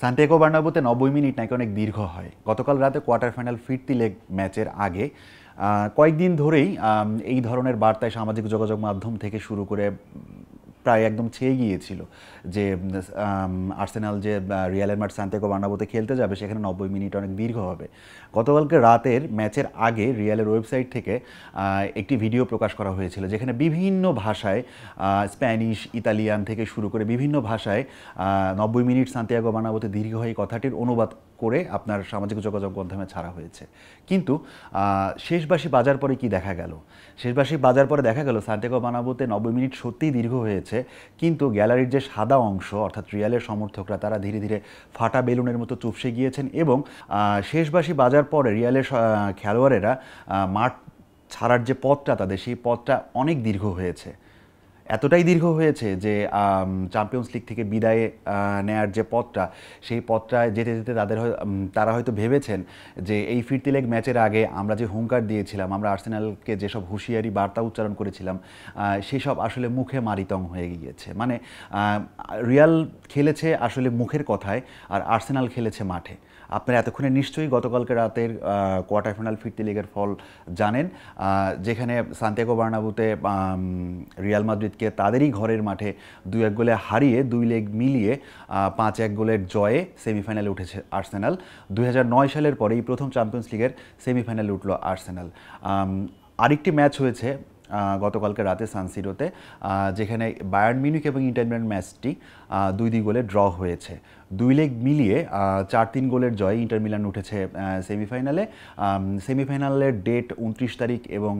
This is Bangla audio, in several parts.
সান্টিয়াগো বার্নাব্যুতে ৯০ মিনিট নাকি অনেক দীর্ঘ হয়। গতকাল রাতে কোয়ার্টার ফাইনাল ফিরতি লেগ ম্যাচের আগে কয়েকদিন ধরেই এই ধরনের বার্তায় সামাজিক যোগাযোগ মাধ্যম থেকে শুরু করে প্রায় একদম ছেয়ে গিয়েছিল যে আর্সেনাল যে রিয়ালের মাঠ সান্টিয়াগো বার্নাব্যুতে খেলতে যাবে সেখানে ৯০ মিনিট অনেক দীর্ঘ হবে। গতকালকে রাতের ম্যাচের আগে রিয়ালের ওয়েবসাইট থেকে একটি ভিডিও প্রকাশ করা হয়েছিল যেখানে বিভিন্ন ভাষায় স্প্যানিশ, ইতালিয়ান থেকে শুরু করে বিভিন্ন ভাষায় ৯০ মিনিট সান্টিয়াগো বার্নাব্যুতে দীর্ঘ হয় কথাটির অনুবাদ করে আপনার সামাজিক যোগাযোগ মাধ্যমে ছাড়া হয়েছে। কিন্তু শেষবাসী বাজার পরে কি দেখা গেল? শেষবাসী বাজার পরে দেখা গেল সান্টিয়াগো বার্নাব্যুতে ৯০ মিনিট সত্যিই দীর্ঘ হয়েছে, কিন্তু গ্যালারির যে সাদা অংশ অর্থাৎ রিয়ালের সমর্থকরা তারা ধীরে ধীরে ফাটা বেলুনের মতো চুপসে গিয়েছেন এবং শেষবাসী বাজার পরে রিয়ালের খেলোয়াড়েরা মাঠ ছাড়ার যে পথটা তাদের সেই পথটা অনেক দীর্ঘ হয়েছে। এতটাই দীর্ঘ হয়েছে যে চ্যাম্পিয়ন্স লিগ থেকে বিদায় নেয়ার যে পথটা সেই পথটায় যেতে যেতে তারা হয়তো ভেবেছেন যে এই ফিরতি লেগ ম্যাচের আগে আমরা যে হুঙ্কার দিয়েছিলাম, আমরা আর্সেনালকে যেসব হুঁশিয়ারি বার্তা উচ্চারণ করেছিলাম সেসব আসলে মুখে মারিতং হয়ে গিয়েছে। মানে রিয়াল খেলেছে আসলে মুখের কথায় আর আর্সেনাল খেলেছে মাঠে। আপনারা এতক্ষণে নিশ্চয়ই গতকালকে রাতের কোয়ার্টার ফাইনাল ফিরতি লিগের ফল জানেন, যেখানে সান্টিয়াগো বার্নাব্যুতে রিয়াল মাদ্রিদকে তাদেরই ঘরের মাঠে ২-১ গোলে হারিয়ে ২ লেগ মিলিয়ে ৫-১ গোলের জয়ে সেমিফাইনালে উঠেছে আর্সেনাল। ২০০৯ সালের পরেই প্রথম চ্যাম্পিয়ন্স লিগের সেমিফাইনালে উঠল আর্সেনাল। আরেকটি ম্যাচ হয়েছে গতকালকে রাতে সান সিরোতে, যেখানে বায়ার্ন মিউনিখ এবং ইন্টার মিলান ম্যাচটি ২-২ গোলে ড্র হয়েছে। ২ লেগ মিলিয়ে ৪-৩ গোলের জয়ে ইন্টার মিলান উঠেছে সেমিফাইনালে। সেমিফাইনালের ডেট ২৯ তারিখ এবং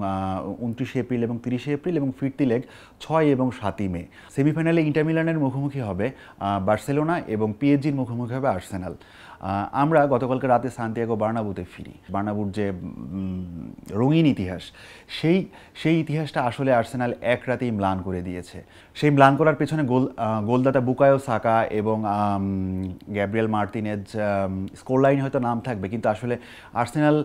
২৯ এপ্রিল এবং ৩০ এপ্রিল এবং ফিরতি লেগ ৬ এবং ৭ই মে। সেমিফাইনালে ইন্টার মিলানের মুখোমুখি হবে বার্সেলোনা এবং পিএসজির মুখোমুখি হবে আর্সেনাল। আমরা গতকালকে রাতে সান্টিয়াগো বার্নাব্যুতে ফিরি। বার্নাব্যুর যে রঙিন ইতিহাস সেই ইতিহাসটা আসলে আর্সেনাল এক রাতেই ম্লান করে দিয়েছে। সেই ম্লান করার পেছনে গোলদাতা বুকায়ো সাকা এবং গ্যাব্রিয়েল মার্তিনেজ স্কোর লাইনে হয়তো নাম থাকবে, কিন্তু আসলে আর্সেনাল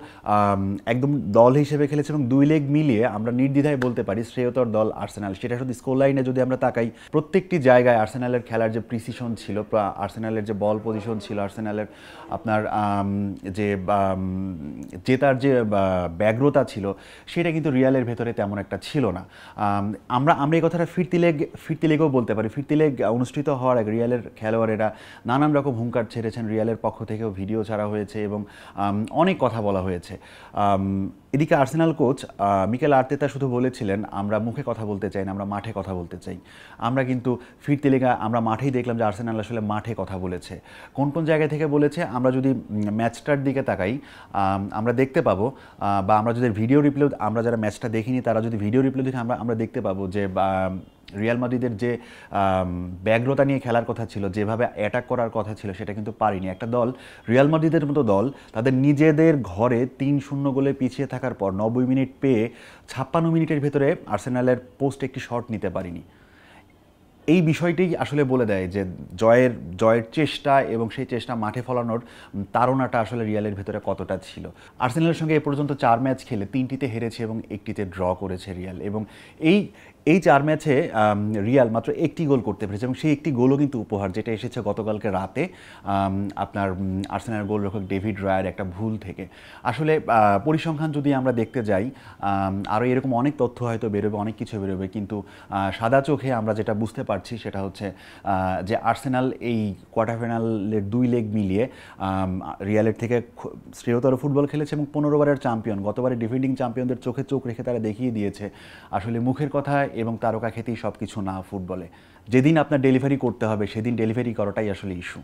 একদম দল হিসেবে খেলেছে এবং ২ লেগ মিলিয়ে আমরা নির্দ্বিধায় বলতে পারি শ্রেয়তর দল আর্সেনাল। সেটা শুধু স্কোর লাইনে যদি আমরা তাকাই, প্রত্যেকটি জায়গায় আর্সেনালের খেলার যে প্রিসিশন ছিল, আর্সেনালের যে বল পজিশন ছিল, আর্সেনালের আপনার যে জেতার যে ব্যগ্রতা ছিল সেটা কিন্তু রিয়ালের ভেতরে তেমন একটা ছিল না। আমরা এই কথাটা ফিরতি লেগেও বলতে পারি। ফিরতি লেগ অনুষ্ঠিত হওয়ার আগে রিয়ালের খেলোয়াড়েরা নানান রকম হুঙ্কার ছেড়েছেন, রিয়ালের পক্ষ থেকেও ভিডিও ছাড়া হয়েছে এবং অনেক কথা বলা হয়েছে। এদিকে আর্সেনাল কোচ মিকেল আর্তেতা শুধু বলেছিলেন আমরা মুখে কথা বলতে চাই না, আমরা মাঠে কথা বলতে চাই। আমরা কিন্তু ফিরতি লেগে আমরা মাঠেই দেখলাম যে আর্সেনাল আসলে মাঠে কথা বলেছে। কোন কোন জায়গা থেকে বলেছে আমরা যদি ম্যাচটার দিকে তাকাই আমরা দেখতে পাবো, বা আমরা যদি ভিডিও রিপ্লে, আমরা যারা ম্যাচটা দেখিনি তারা যদি ভিডিও রিপ্লে দেখি আমরা দেখতে পাবো যে রিয়াল মাদ্রিদের যে ব্যগ্রতা নিয়ে খেলার কথা ছিল, যেভাবে অ্যাটাক করার কথা ছিল সেটা কিন্তু পারিনি। একটা দল, রিয়াল মাদ্রিদের মতো দল, তাদের নিজেদের ঘরে ৩-০ গোলে পিছিয়ে থাকার পর ৯০ মিনিট পেয়ে ৫৬ মিনিটের ভেতরে আর্সেনালের পোস্ট একটি শট নিতে পারিনি। এই বিষয়টিই আসলে বলে দেয় যে জয়ের চেষ্টা এবং সেই চেষ্টা মাঠে ফলানোর তাড়নাটা আসলে রিয়ালের ভেতরে কতটা ছিল। আর্সেনালের সঙ্গে এ পর্যন্ত ৪ ম্যাচ খেলে ৩টিতে হেরেছে এবং ১টিতে ড্র করেছে রিয়াল, এবং এই ৪ ম্যাচে রিয়াল মাত্র ১টি গোল করতে পেরেছে এবং সেই একটি গোলও কিন্তু উপহার, যেটা এসেছে গতকালকে রাতে আপনার আর্সেনাল গোলরক্ষক ডেভিড রায়ার একটা ভুল থেকে। আসলে পরিসংখ্যান যদি আমরা দেখতে যাই আরও এরকম অনেক তথ্য হয়তো বেরোবে, অনেক কিছু বেরোবে, কিন্তু সাদা চোখে আমরা যেটা বুঝতে পারছি সেটা হচ্ছে যে আর্সেনাল এই কোয়ার্টার ফাইনালের ২ লেগ মিলিয়ে রিয়ালের থেকে শ্রেয়তর ফুটবল খেলেছে এবং ১৫ বারের চ্যাম্পিয়ন, গতবারে ডিফেন্ডিং চ্যাম্পিয়নদের চোখে চোখ রেখে তারা দেখিয়ে দিয়েছে আসলে মুখের কথা এবং তারকা খ্যাতি সব কিছু না ফুটবলে। যেদিন আপনার ডেলিভারি করতে হবে সেদিন ডেলিভারি করাটাই আসলে ইস্যু।